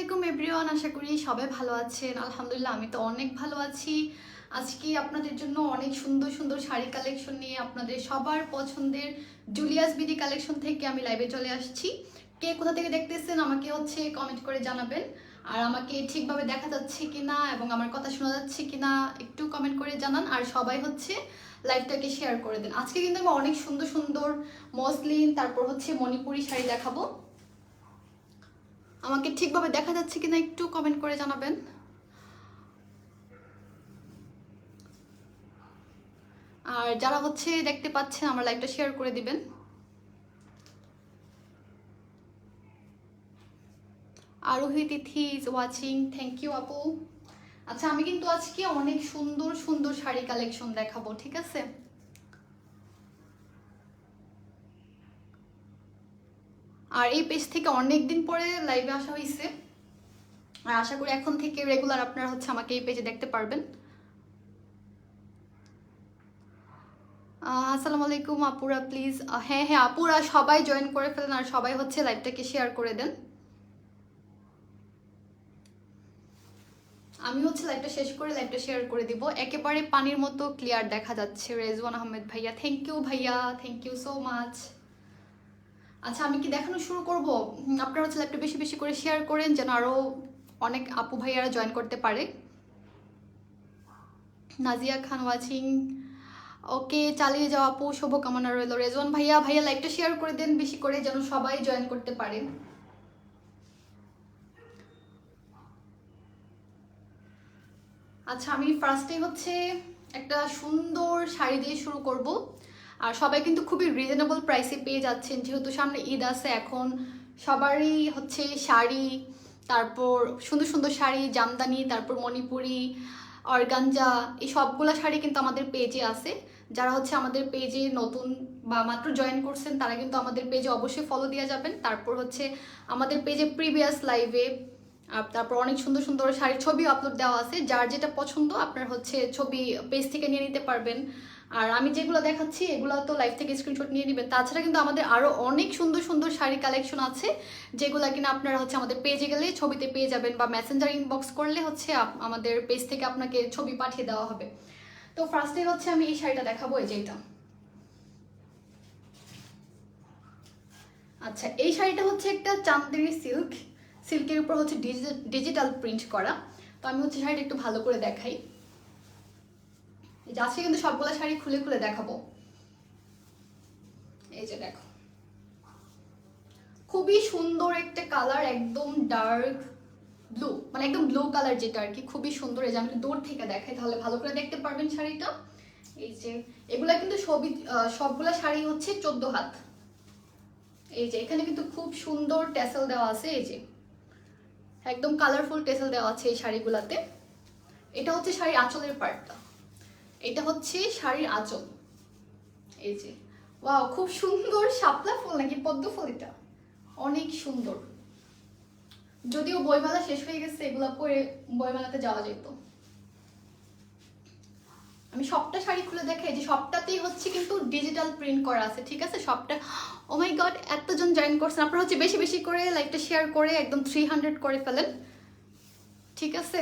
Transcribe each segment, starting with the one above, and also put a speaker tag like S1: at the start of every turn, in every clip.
S1: আলাইকুম এভরিওয়ান, আশা করি সবাই ভালো আছেন। আলহামদুলিল্লাহ আমি তো অনেক ভালো আছি। আজকে আপনাদের জন্য অনেক সুন্দর সুন্দর শাড়ি কালেকশন নিয়ে আপনাদের সবার পছন্দের জুলিয়াস বিডি কালেকশন থেকে আমি লাইভে চলে আসছি। কে কোথা থেকে দেখতেছেন আমাকে কমেন্ট করে জানাবেন। আর আমাকে ঠিকভাবে দেখা যাচ্ছে কিনা এবং আমার কথা শোনা যাচ্ছে কিনা একটু কমেন্ট করে জানান। আর সবাই লাইভটাকে শেয়ার করে দেন। আজকে কিন্তু আমি অনেক সুন্দর সুন্দর মসলিন, তারপর মণিপুরি শাড়ি দেখাবো। আমাকে ঠিকভাবে দেখা যাচ্ছে কিনা একটু কমেন্ট করে জানাবেন। আর যারা দেখতে পাচ্ছেন আমার লাইভটা শেয়ার করে দিবেন। আরোহী তিথি ইজ ওয়াচিং, থ্যাংক ইউ আপু। আচ্ছা, আমি কিন্তু আজকে অনেক সুন্দর সুন্দর শাড়ি কালেকশন দেখাবো, ঠিক আছে? আর এই পেজ থেকে অনেকদিন পরে লাইভে আসা হয়েছে, আর আশা করি এখন থেকে রেগুলার আপনারা আমাকে এই পেজে দেখতে পারবেন। আসসালামু আলাইকুম আপুরা, প্লিজ হ্যাঁ হ্যাঁ আপুরা সবাই জয়েন করে ফেলেন আর সবাই লাইভটাকে শেয়ার করে দেন। আমি লাইভটা শেষ করে লাইভটা শেয়ার করে দিব। একেবারে পানির মতো ক্লিয়ার দেখা যাচ্ছে। রেজওয়ান আহমেদ ভাইয়া, থ্যাংক ইউ ভাইয়া, থ্যাংক ইউ সো মাচ। আচ্ছা, আমি কি দেখানো শুরু করব? আপনারা লাইভটা বেশি বেশি করে শেয়ার করেন যেন আরো অনেক আপু ভাইয়ারা জয়েন করতে পারে। নাজিয়া খান ওয়াচিং, ওকে চালিয়ে যাও আপু, শুভকামনা রইল। রেজওয়ান ভাইয়া, ভাইয়া লাইভটা শেয়ার করে দেন বেশি করে যেন সবাই জয়েন করতে পারে। আচ্ছা, আমি ফার্স্টে একটা সুন্দর শাড়ি দিয়ে শুরু করব। আর সবাই কিন্তু খুবই রিজনেবল প্রাইসে পেয়ে যাচ্ছেন, যেহেতু সামনে ঈদ আছে। এখন সবারই শাড়ি, তারপর সুন্দর সুন্দর শাড়ি, জামদানি, তারপর মণিপুরি, অর্গানজা, এই সবগুলা শাড়ি কিন্তু আমাদের পেজে আছে। যারা আমাদের পেজে নতুন বা মাত্র জয়েন করছেন তারা কিন্তু আমাদের পেজে অবশ্যই ফলো দিয়ে যাবেন। তারপর আমাদের পেজে প্রিভিয়াস লাইভে তারপর অনেক সুন্দর সুন্দর শাড়ির ছবি আপলোড দেওয়া আছে। যার যেটা পছন্দ আপনার ছবি পেজ থেকে নিয়ে নিতে পারবেন। আর আমি যেগুলো দেখাচ্ছি এগুলো তো লাইভ থেকে স্ক্রিনশট নিয়ে নেবেন। তাছাড়া কিন্তু আমাদের আরও অনেক সুন্দর সুন্দর শাড়ি কালেকশন আছে, যেগুলো কিনা আপনারা আমাদের পেজে গেলে ছবিতে পেয়ে যাবেন, বা মেসেঞ্জার ইনবক্স করলে আমাদের পেজ থেকে আপনাকে ছবি পাঠিয়ে দেওয়া হবে। তো ফার্স্টে আমি এই শাড়িটা দেখাবো, এই যে এটা। আচ্ছা, এই শাড়িটা একটা চান্দেরি সিল্কের উপর ডিজিটাল প্রিন্ট করা। তো আমি শাড়িটা একটু ভালো করে দেখাই। আজকে কিন্তু সবগুলা শাড়ি খুলে খুলে দেখাবো। এই যে দেখো, খুবই সুন্দর একটা কালার, একদম ডার্ক ব্লু, মানে একদম ব্লু কালার যেটা আর কি, খুবই সুন্দর। এই যে আমি দূর থেকে দেখাই তাহলে ভালো করে দেখতে পারবেন শাড়িটা। এই যে এগুলা কিন্তু সবগুলা শাড়ি 14 হাত। এই যে এখানে কিন্তু খুব সুন্দর টেসেল দেওয়া আছে, এই যে একদম কালারফুল টেসেল দেওয়া আছে এই শাড়িগুলাতে। এটা শাড়ির আঁচলের পার্টটা, এটা শাড়ির আঁচল। এই যে ওয়াও, খুব সুন্দর শাপলা ফুল নাকি পদ্ম ফুল, এটা অনেক সুন্দর। যদিও বইমেলা শেষ হয়ে গেছে, এগুলা পরে বইমেলাতে যাওয়া যেত। আমি সবটা শাড়ি খুলে দেখাই, যে সবটাতেই কিন্তু ডিজিটাল প্রিন্ট করা আছে, ঠিক আছে সবটা। ও মাই গড, এতজন জয়েন করছেন। আপনারা বেশি বেশি করে লাইভটা শেয়ার করে একদম 300 করে ফেলেন, ঠিক আছে?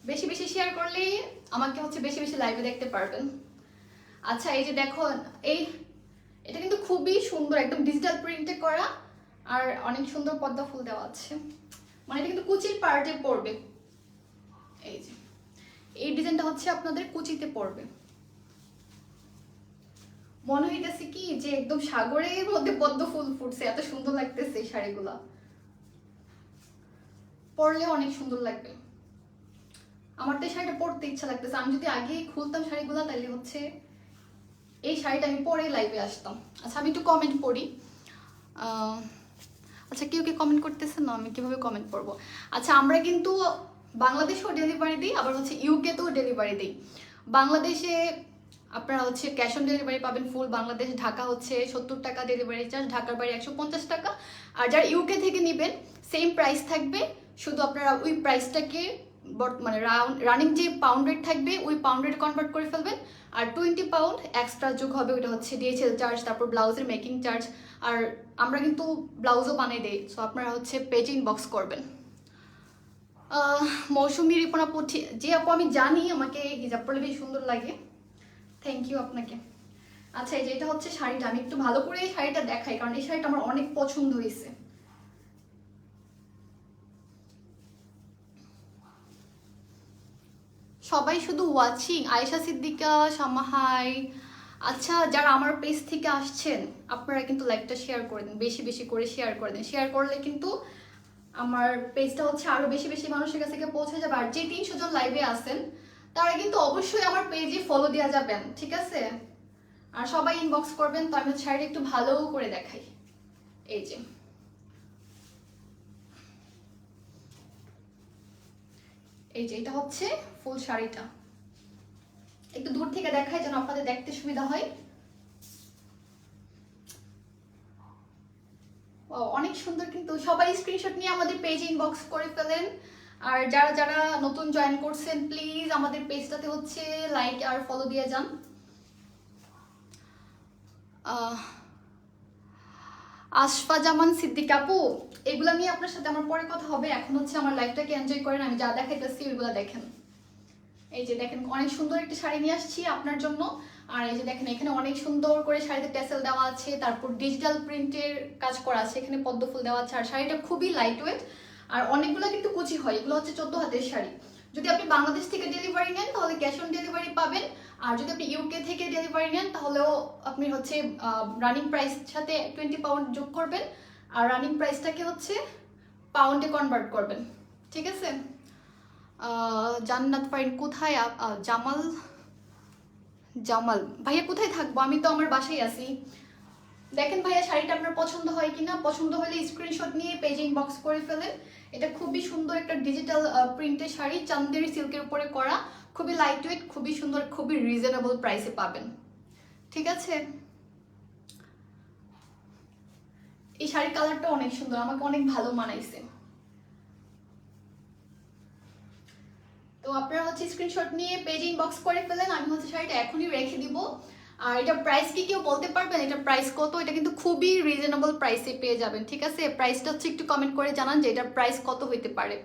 S1: বেশি বেশি শেয়ার করলেই আমাকে বেশি বেশি লাইভে দেখতে পারবেন। আচ্ছা, এই যে দেখো, এটা কিন্তু খুবই সুন্দর, একদম ডিজিটাল প্রিন্টে করা, আর অনেক সুন্দর পদ্মা ফুল দেওয়া আছে। মানে এটা কিন্তু কুচির পার্টে পড়বে। এই যে এই ডিজাইনটা আপনাদের কুচিতে পড়বে। মনে হইতেছে কি যে একদম সাগরের মধ্যে পদ্ম ফুল ফুটছে, এত সুন্দর লাগতেছে এই শাড়িগুলা। পরলে অনেক সুন্দর লাগবে। আমার তো এই শাড়িটা পরতে ইচ্ছা লাগতেছে। আমি যদি আগে খুলতাম শাড়িগুলা তাহলে এই শাড়িটা আমি পরে লাইভে আসতাম। আচ্ছা, আমি একটু কমেন্ট পড়ি। আচ্ছা, কেউ কে কমেন্ট করতেছেন না, আমি কিভাবে কমেন্ট পড়বো? আচ্ছা, আমরা কিন্তু বাংলাদেশেও ডেলিভারি দিই, আবার ইউকেতেও ডেলিভারি দিই। বাংলাদেশে আপনারা ক্যাশ অন ডেলিভারি পাবেন ফুল বাংলাদেশ। ঢাকা 70 টাকা ডেলিভারি চার্জ, ঢাকার বাইরে 150 টাকা। আর যারা ইউকে থেকে নেবেন সেম প্রাইস থাকবে, শুধু আপনারা ওই প্রাইসটাকে মানে রানিং যে পাউন্ড রেট থাকবে ওই পাউন্ড রেট কনভার্ট করে ফেলবেন। আর 20 পাউন্ড এক্সট্রা যোগ হবে, ওইটা ডিএচএল চার্জ, তারপর ব্লাউজের মেকিং চার্জ। আর আমরা কিন্তু ব্লাউজও বানিয়ে দিই, সো আপনারা পেজে ইনবক্স করবেন। মৌসুমী রিপন আপু, যে আপু আমি জানি আমাকে হিজাব পরলে বেশ সুন্দর লাগে, থ্যাংক ইউ আপনাকে। আচ্ছা, এই যে এটা হচ্ছে শাড়িটা, আমি একটু ভালো করে এই শাড়িটা দেখাই কারণ এই শাড়িটা আমার অনেক পছন্দ হয়েছে। সবাই শুধু ওয়াচিং, আয়েশা সিদ্দিকা, সামাহাই। আচ্ছা, যারা আমার পেজ থেকে আসছেন আপনারা কিন্তু লাইভটা শেয়ার করে দেন, বেশি বেশি করে শেয়ার করে দেন। শেয়ার করলে কিন্তু আমার পেজটা হচ্ছে আরো বেশি বেশি মানুষের কাছে পৌঁছে যাবে। আর যে 300 জন লাইভে আছেন তারা কিন্তু অবশ্যই আমার পেজে ফলো দেওয়া যাবেন, ঠিক আছে? আর সবাই ইনবক্স করবেন। তো আমি শাড়িটা একটু ভালো করে দেখাই। এই যে এটা হচ্ছে ফুল শাড়িটা, একটু দূর থেকে দেখাই যেন আপনাদের দেখতে সুবিধা হয়। অনেক সুন্দর, কিন্তু সবাই স্ক্রিনশট নিয়ে আমাদের পেজে ইনবক্স করে ফেলেন। আর যারা যারা নতুন জয়েন করছেন প্লিজ আমাদের পেজটাতে হচ্ছে লাইক আর ফলো দিয়ে যান। আশফা জামান সিদ্দিক আপু, এগুলা নিয়ে আপনার সাথে আমার পরে কথা হবে। এখন হচ্ছে আমার লাইফটাকে এনজয় করেন, আমি যা দেখাইতেছি ওইগুলো দেখেন। এই যে দেখেন অনেক সুন্দর একটা শাড়ি নিয়ে আসছি আপনার জন্য। আর এই যে দেখেন এখানে অনেক সুন্দর করে শাড়িতে ট্যাসেল দেওয়া আছে, তারপর ডিজিটাল প্রিন্টের কাজ করা আছে, এখানে পদ্ম ফুল দেওয়া আছে। আর শাড়িটা খুবই লাইট ওয়েট আর অনেকগুলো কিন্তু কুচি হয়। এগুলো হচ্ছে 14 হাতের শাড়ি। যদি আপনি বাংলাদেশ থেকে ডেলিভারি নেন তাহলে ক্যাশ অন ডেলিভারি পাবেন। আর যদি আপনি ইউকে থেকে ডেলিভারি নেন তাহলেও আপনি হচ্ছে রানিং প্রাইস সাথে 20 পাউন্ড যোগ করবেন আর রানিং প্রাইসটাকে হচ্ছে পাউন্ডে কনভার্ট করবেন, ঠিক আছে? জান্নাত ফাইন কোথায়? জামাল জামাল ভাইয়া কোথায় থাকবো? আমি তো আমার বাসায় আছি। দেখেন ভাইয়া শাড়িটা আপনার পছন্দ হয় কিনা, পছন্দ হলে স্ক্রিনশট নিয়ে পেজে ইনবক্স করে ফেলেন। এটা খুবই সুন্দর একটা ডিজিটাল প্রিন্টের শাড়ি, চান্দেরি সিল্কের উপরে করা, খুবই লাইট ওয়েট, খুবই সুন্দর, খুবই রিজনেবল প্রাইসে পাবেন, ঠিক আছে? এই শাড়ির কালারটা অনেক সুন্দর, আমাকে অনেক ভালো মানাইছে। তো আপনারা হচ্ছে স্ক্রিনশট নিয়ে পেজে ইনবক্স করে ফেলেন, আমি হচ্ছে শাড়িটা এখনই রেখে দিব। আর এটা প্রাইস কি কেউ বলতে পারবেন এটা প্রাইস কত? এটা কিন্তু খুবই রিজনেবল প্রাইসে পেয়ে যাবেন, ঠিক আছে? প্রাইসটা হচ্ছে একটু কমেন্ট করে জানান যে এটার প্রাইস কত হইতে পারে।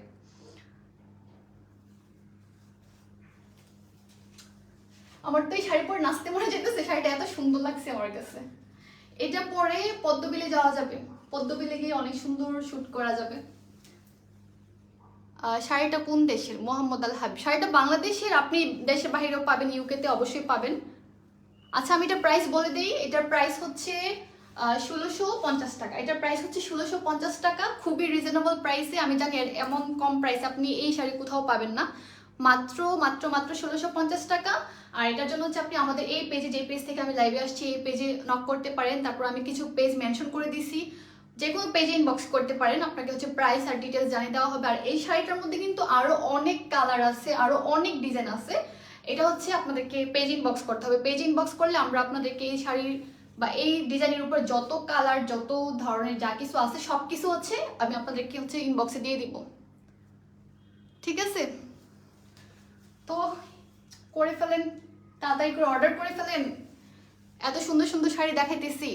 S1: আমার তো এই শাড়ি পরে নাচতে মনে যেতেছে, শাড়িটা এত সুন্দর লাগছে আমার কাছে। এটা পরে পদ্মবিলে যাওয়া যাবে, পদ্মবিলে গিয়ে অনেক সুন্দর শুট করা যাবে। শাড়িটা কোন দেশের? মোহাম্মদ আল হাবিব। শাড়িটা বাংলাদেশের, আপনি দেশের বাইরেও পাবেন, ইউকেতে অবশ্যই পাবেন। আচ্ছা আমি এটা প্রাইস বলে দিই, এটার প্রাইস হচ্ছে 1650 টাকা। এটার প্রাইস হচ্ছে 1650 টাকা, খুবই রিজনেবল প্রাইসে। আমি জানি এমন কম প্রাইসে আপনি এই শাড়ি কোথাও পাবেন না, মাত্র মাত্র মাত্র 1650 টাকা। আর এটার জন্য হচ্ছে আপনি আমাদের এই পেজে, যে পেজ থেকে আমি লাইভে আসছি এই পেজে নক করতে পারেন। তারপর আমি কিছু পেজ মেনশন করে দিছি, যে কোনো পেজে ইনবক্স করতে পারেন, আপনাকে হচ্ছে প্রাইস আর ডিটেলস জানিয়ে দেওয়া হবে। আর এই শাড়িটার মধ্যে কিন্তু আরো অনেক কালার আছে, আরো অনেক ডিজাইন আছে। এটা হচ্ছে আপনাদেরকে পেজ ইনবক্স করতে হবে। পেজ ইনবক্স করলে আমরা আপনাদেরকে এই শাড়ির বা এই ডিজাইনের উপর যত কালার, যত ধরনের যা কিছু আছে সব কিছু হচ্ছে আমি আপনাদেরকে হচ্ছে ইনবক্সে দিয়ে দিব, ঠিক আছে? তো করে ফেলেন, তাড়াতাড়ি করে অর্ডার করে ফেলেন। এত সুন্দর সুন্দর শাড়ি দেখাইতেছি।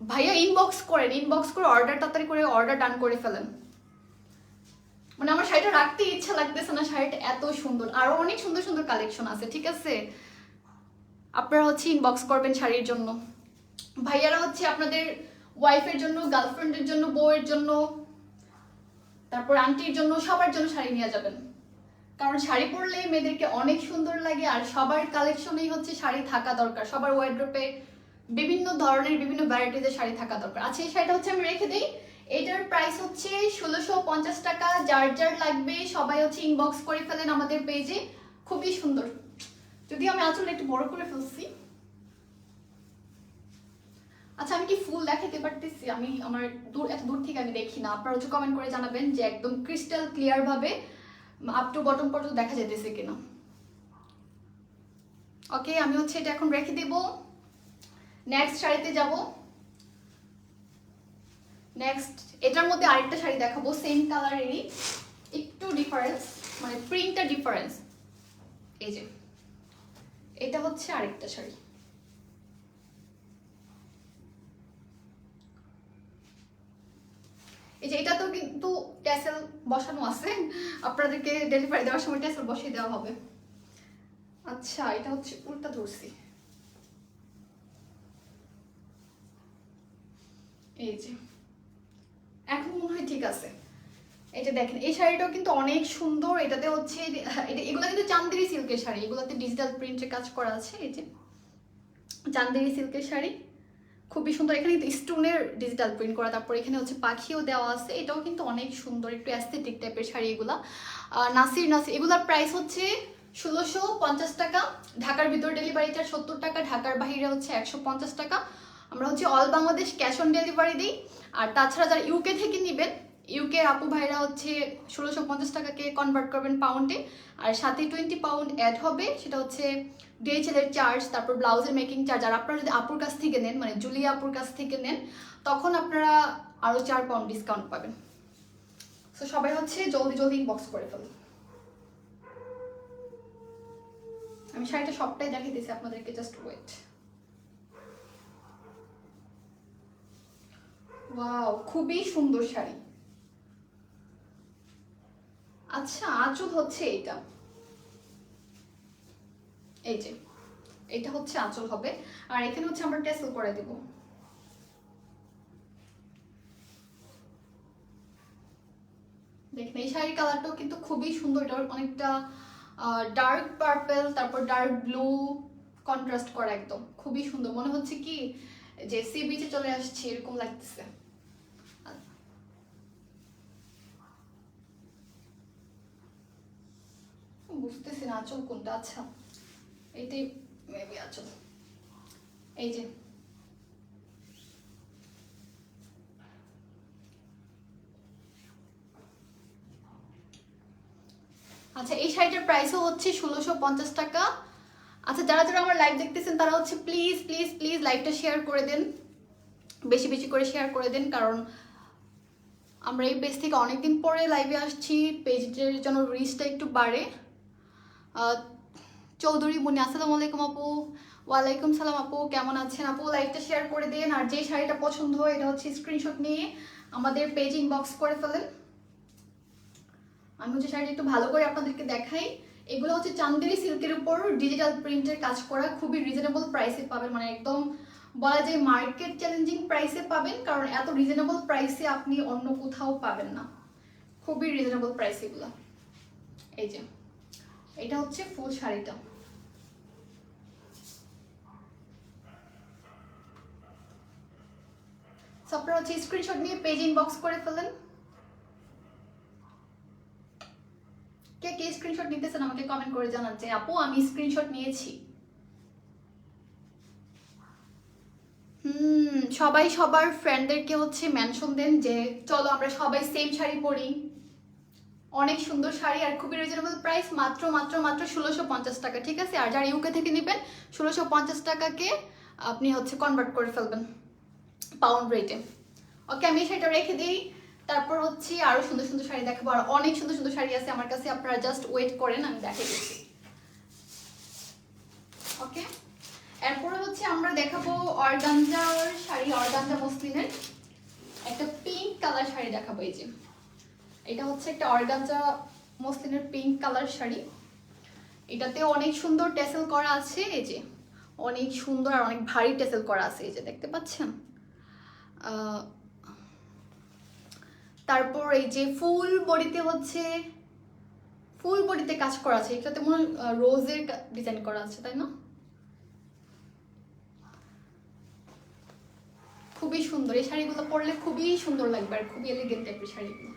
S1: ভাইয়া ইনবক্স করেন, ইনবক্স করে অর্ডার তাড়াতাড়ি করে অর্ডার ডান করে ফেলেন। মানে আমার শাড়িটা রাখতে ইচ্ছা লাগতেছে না, শাড়িটা এত সুন্দর। আরো অনেক সুন্দর সুন্দর কালেকশন আছে, ঠিক আছে? আপনারা হচ্ছে ইনবক্স করবেন শাড়ির জন্য। ভাইয়ারা হচ্ছে আপনাদের ওয়াইফের জন্য, গার্লফ্রেন্ডের জন্য, বউয়ের জন্য, তারপর আন্টির জন্য, সবার জন্য শাড়ি নিয়ে যাবেন। কারণ শাড়ি পরলে মেয়েদেরকে অনেক সুন্দর লাগে। আর সবার কালেকশনেই হচ্ছে শাড়ি থাকা দরকার, সবার ওয়ার্ড্রপে বিভিন্ন ধরনের বিভিন্ন ভ্যারাইটিজের শাড়ি থাকা দরকার। আচ্ছা এই শাড়িটা হচ্ছে আমি রেখে দিই, এটার প্রাইস হচ্ছে 1650 টাকা। যার যার লাগবে সবাই হচ্ছে ইনবক্স করে ফেলেন আমাদের পেজে, খুবই সুন্দর। যদি আমি আসলে একটু বড় করে ফেলছি। আচ্ছা আমি কি ফুল দেখাতে পারতেছি? আমি আমার এত দূর থেকে আমি দেখি না। আপনারা হচ্ছে কমেন্ট করে জানাবেন যে একদম ক্রিস্টাল ক্লিয়ার ভাবে আপ টু বটম পর্যন্ত দেখা যেতেছে কিনা। ওকে আমি হচ্ছে এটা এখন রেখে দেব, নেক্সট শাড়িতে যাব। নেক্সট এটার মধ্যে আরেকটা শাড়ি দেখাবো, সেম কালারেরই, একটু ডিফারেন্স, মানে প্রিন্টটা ডিফারেন্স। এই যে এটা হচ্ছে আরেকটা শাড়ি। এই যে এটাতেও কিন্তু ট্যাসেল বসানো আছে, আপনাদেরকে ডেলিভারি দেওয়ার সময় ট্যাসেল বসিয়ে দেওয়া হবে। আচ্ছা এটা হচ্ছে উল্টা ধরছি, এই যে এখন মনে হয় ঠিক আছে। এটা দেখেন এই শাড়িটাও কিন্তু অনেক সুন্দর, এটাতে হচ্ছে এগুলো কিন্তু চান্দেরি সিল্কের শাড়ি, এগুলোতে ডিজিটাল প্রিন্টের কাজ করা আছে। এই যে চান্দেরি সিল্কের শাড়ি খুবই সুন্দর, এখানে কিন্তু স্টোনের ডিজিটাল প্রিন্ট করা, তারপর এখানে হচ্ছে পাখিও দেওয়া আছে, এটাও কিন্তু অনেক সুন্দর, একটু অ্যাস্থেটিক টাইপের শাড়ি এগুলা। নাসির এগুলার প্রাইস হচ্ছে 1650 টাকা, ঢাকার ভিতর ডেলিভারি চার্জ 70 টাকা, ঢাকার বাইরে হচ্ছে 150 টাকা। আমরা হচ্ছে all Bangladesh cash on delivery দিই। আর তাছাড়া যারা ইউকে থেকে নেবেন, ইউকে আপু ভাইরা হচ্ছে 1650 টাকাকে কনভার্ট করবেন পাউন্ডে, আর সাথে 20 পাউন্ড অ্যাড হবে, সেটা হচ্ছে ডিএইচএল এর চার্জ, তারপর ব্লাউজের মেকিং চার্জ। আর আপনারা যদি আপুর কাছ থেকে নেন, মানে জুলিয়া আপুর কাছ থেকে নেন, তখন আপনারা আরও 4 পাউন্ড ডিসকাউন্ট পাবেন। সো সবাই হচ্ছে জলদি জলদি ইনবক্স করে ফেলুন। আমি শাড়িটা সবটাই দেখাইতেছি আপনাদেরকে, জাস্ট ওয়েট। ওয়াও খুবই সুন্দর শাড়ি। আচ্ছা আঁচল হচ্ছে এটা, এই যে এটা হচ্ছে আঁচল হবে, আর এখানে হচ্ছে আমরা টেসেল করে দেব। দেখেন এই শাড়ির কালারটাও কিন্তু খুবই সুন্দর, এটা অনেকটা ডার্ক পার্পল, তারপর ডার্ক ব্লু কন্ট্রাস্ট করা, একদম খুবই সুন্দর, মনে হচ্ছে কি যে সি বিচে চলে আসছে এরকম লাগতেছে। বুঝতেছি না আঁচল কোনটা, আচ্ছা এইটাই মেবি আঁচল। এই যে আচ্ছা এই শাড়িটার প্রাইসও হচ্ছে 1650 টাকা। আচ্ছা যারা যারা আমার লাইভ দেখতেছেন তারা হচ্ছে প্লিজ প্লিজ প্লিজ লাইভটা শেয়ার করে দেন, বেশি বেশি করে শেয়ার করে দেন, কারণ আমরা এই পেজ থেকে অনেকদিন পরে লাইভে আসছি, পেজের জন্য রিচটা একটু বাড়ে। চৌধুরী মুনি আসসালামু আলাইকুম আপু। ওয়ালাইকুম সালাম আপু, কেমন আছেন আপু? লাইভটা শেয়ার করে দেন, আর যে শাড়িটা পছন্দ হয় এটা হচ্ছে স্ক্রিনশট নিয়ে আমাদের পেজ ইনবক্স করে ফেলেন। আমি হচ্ছে শাড়িটা একটু ভালো করে আপনাদেরকে দেখাই। এগুলো হচ্ছে চান্দেরি সিল্কের উপর ডিজিটাল প্রিন্টের কাজ করা, খুবই রিজনেবল প্রাইসে পাবেন, মানে একদম বলা যায় মার্কেট চ্যালেঞ্জিং প্রাইসে পাবেন, কারণ এত রিজনেবল প্রাইসে আপনি অন্য কোথাও পাবেন না, খুবই রিজনেবল প্রাইস এগুলো। এই যে এটা হচ্ছে ফুল শাড়িটা। আপনারা হচ্ছে স্ক্রিনশট নিয়ে পেজ ইনবক্স করে ফেলেন। কে কে স্ক্রিনশট নিতেছেন আমাকে কমেন্ট করে জানান যে আপু আমি স্ক্রিনশট নিয়েছি। সবাই সবার ফ্রেন্ডদেরকে হচ্ছে মেনশন দেন যে চলো আমরা সবাই সেম শাড়ি পরি, অনেক সুন্দর শাড়ি আর খুবই রিজনেবল প্রাইস, মাত্র মাত্র মাত্র 1650 টাকা, ঠিক আছে? আর যারা ইউকে থেকে নেবেন 1650 টাকাকে আপনি হচ্ছে কনভার্ট করে ফেলবেন পাউন্ড রেটে। ওকে আমি এই শাড়িটা রেখে দিই, তারপর হচ্ছে আরো সুন্দর সুন্দর শাড়ি দেখাবো, আর অনেক সুন্দর সুন্দর শাড়ি আছে আমার কাছে, আপনারা জাস্ট ওয়েট করেন আমি দেখাই দিচ্ছি। ওকে এরপরে হচ্ছে আমরা দেখাবো অর্গানজার শাড়ি, অর্গানজা মসলিনের একটা পিঙ্ক কালার শাড়ি দেখাবো। এই যে এটা হচ্ছে একটা অর্গানজা মসলিনের পিঙ্ক কালার শাড়ি, এটাতে অনেক সুন্দর টেসেল করা আছে, এই যে অনেক সুন্দর আর অনেক ভারী টেসেল করা আছে, এই যে দেখতে পাচ্ছেন। তারপর এই যে ফুল বডিতে হচ্ছে ফুল বডিতে কাজ করা আছে, এটাতে মনে হয় রোজের ডিজাইন করা আছে, তাই না? খুবই সুন্দর, এই শাড়িগুলো পরলে খুবই সুন্দর লাগবে আর খুবই এলিগেন্ট টাইপের শাড়িগুলো।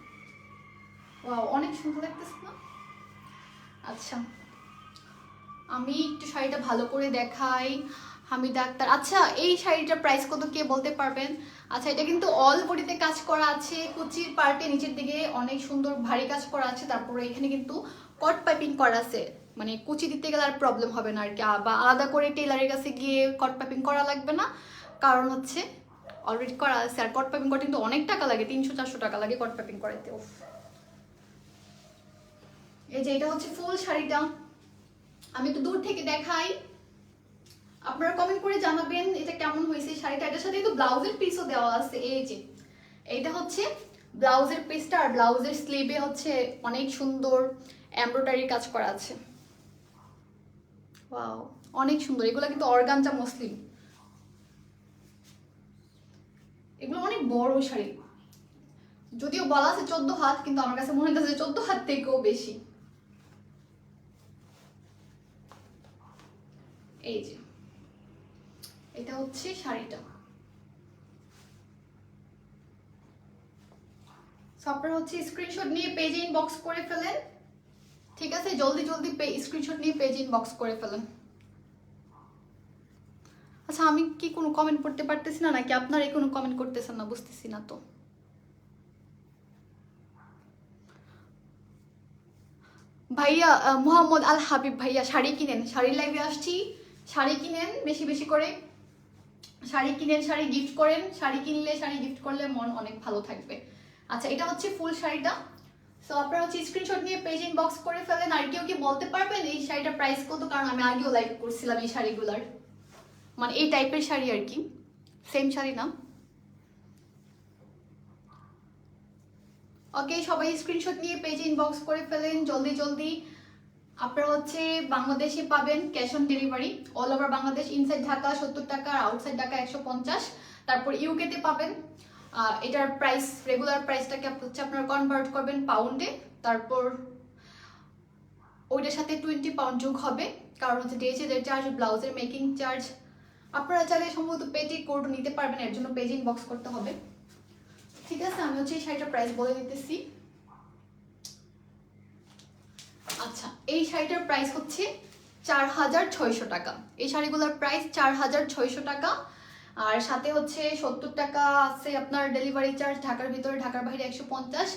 S1: ওয়াও অনেক সুন্দর লাগতেছে না? আচ্ছা আমি একটু শাড়িটা ভালো করে দেখাই। হামিদা আক্তার, আচ্ছা এই শাড়িটার প্রাইস কত কে বলতে পারবেন? আচ্ছা এটা কিন্তু অল বডিতে কাজ করা আছে, কুচির পার্টে নিচের দিকে অনেক সুন্দর ভারী কাজ করা আছে, তারপরে এখানে কিন্তু কট পাইপিং করা আছে, মানে কুচি দিতে গেলে আর প্রবলেম হবে না আর কি, বা আলাদা করে টেলারের কাছে গিয়ে কট পাইপিং করা লাগবে না, কারণ হচ্ছে অলরেডি করা আছে। আর কট পাইপিং করতে কিন্তু অনেক টাকা লাগে, 300-400 টাকা লাগে কট পাইপিং করাতে। এই যে এটা হচ্ছে ফুল শাড়িটা, আমি একটু দূর থেকে দেখাই, আপনারা কমেন্ট করে জানাবেন এটা কেমন হয়েছে শাড়িটা। এটার সাথে কিন্তু ব্লাউজের পিসও দেওয়া আছে, এই যে এইটা হচ্ছে ব্লাউজের পিসটা আর ব্লাউজের স্লিভে হচ্ছে অনেক সুন্দর এমব্রয়ডারি কাজ করা আছে। ওয়াও, অনেক সুন্দর। এগুলো কিন্তু অর্গানজা মসলিন, এগুলো অনেক বড় শাড়ি। যদিও বলা আছে 14 হাত, কিন্তু আমার কাছে মনে হচ্ছে 14 হাত থেকেও বেশি। এই যে এটা হচ্ছে শাড়িটা। আপনারা হচ্ছে স্ক্রিনশট নিয়ে পেজে ইনবক্স করে ফেলেন, ঠিক আছে? জলদি জলদি স্ক্রিনশট নিয়ে পেজে ইনবক্স করে ফেলেন। আচ্ছা, আমি কি কোনো কমেন্ট করতে পারতেছি না, নাকি আপনারাই কোনো কমেন্ট করতেছেন না, বুঝতেছি না তো। ভাইয়া মোহাম্মদ আল হাবিব ভাইয়া, শাড়ি কিনেন, শাড়ির লাইভে আসছি, শাড়ি কিনেন বেশি বেশি করে, শাড়ি কিনেন, শাড়ি গিফট করেন, শাড়ি কিনলে শাড়ি গিফট করলে মন অনেক ভালো থাকবে। আচ্ছা, এটা হচ্ছে ফুল শাড়িটা। সো আপনারা হচ্ছে স্ক্রিনশট নিয়ে পেজ ইনবক্স করে ফেলেন। আর কেউ কি বলতে পারবেন এই শাড়িটার প্রাইস কত? কারণ আমি আগেও লাইভ করছিলাম এই শাড়িগুলার, মানে এই টাইপের শাড়ি আর কি, সেম শাড়ি না। ওকে, সবাই স্ক্রিনশট নিয়ে পেজে ইনবক্স করে ফেলেন জলদি জলদি। আপনারা হচ্ছে বাংলাদেশে পাবেন cash on delivery, all over Bangladesh. Inside Dhaka 70 টাকা আর আউটসাইড ঢাকা 150। তারপর ইউকেতে পাবেন, এটার প্রাইস, রেগুলার প্রাইসটাকে হচ্ছে আপনারা কনভার্ট করবেন পাউন্ডে, তারপর ওইটার সাথে 20 পাউন্ড যোগ হবে, কারণ হচ্ছে ডিএচএল চার্জ, ব্লাউজের মেকিং চার্জ। আপনারা চাইলে সম্ভবত পেটি কোড নিতে পারবেন, এর জন্য পেজ ইনবক্স করতে হবে, ঠিক আছে? আমি হচ্ছে এই শাড়িটার প্রাইস বলে দিতেছি। আচ্ছা, এই শাড়িটার প্রাইস হচ্ছে 4600 টাকা। এই শাড়িগুলোর প্রাইস 4600 টাকা। আর সাথে হচ্ছে 70 টাকা আছে আপনার ডেলিভারি চার্জ, ঢাকার ভিতরে, ঢাকার বাইরে 150।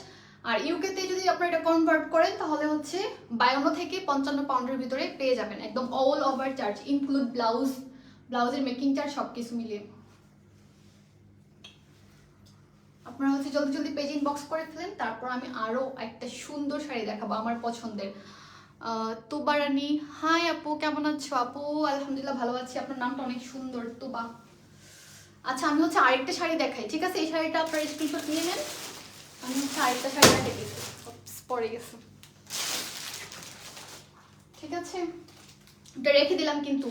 S1: আর ইউকেতে যদি আপনারা এটা কনভার্ট করেন তাহলে হচ্ছে 52 থেকে 55 পাউন্ডের ভিতরে পেয়ে যাবেন, একদম all over charge, include blouse, ব্লাউজের মেকিং চার্জ সব কিছু মিলিয়ে। আপনারা হচ্ছে জলদি জলদি পেজ ইনবক্স করে ফেলেন। তারপর আমি আরও একটা সুন্দর শাড়ি দেখাবো আমার পছন্দের। তোবা রানী, হাই আপু, কেমন আছো? আপু আলহামদুলিল্লাহ ভালো আছি, আপনার নামটা অনেক সুন্দর, তোবা। আচ্ছা, আমি হচ্ছে আরেকটা শাড়ি দেখাই, ঠিক আছে? এই শাড়িটা আপনারা স্ক্রিনশট নিয়ে নেন। আমি হচ্ছে আরেকটা শাড়ি দেখাই, পরে গেছে, ঠিক আছে? এটা রেখে দিলাম, কিন্তু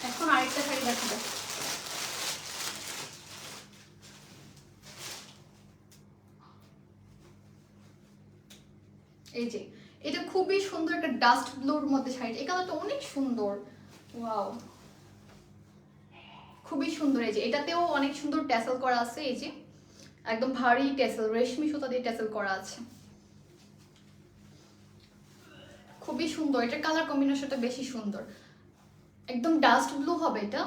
S1: এখন আরেকটা শাড়ি দেখাবো। এই যে এটা খুবই সুন্দর একটা ডাস্ট ব্লুর মধ্যে শাড়ি, এই কালারটা অনেক সুন্দর, ওয়াও, খুবই সুন্দর। এই যে এটাতেও অনেক সুন্দর ট্যাসেল করা আছে, এই যে একদম ভারী ট্যাসেল, রেশমি সুতা দিয়ে ট্যাসেল করা আছে, খুবই সুন্দর। এটার কালার কম্বিনেশনটা বেশি সুন্দর, একদম ডাস্ট ব্লু হবে এটা,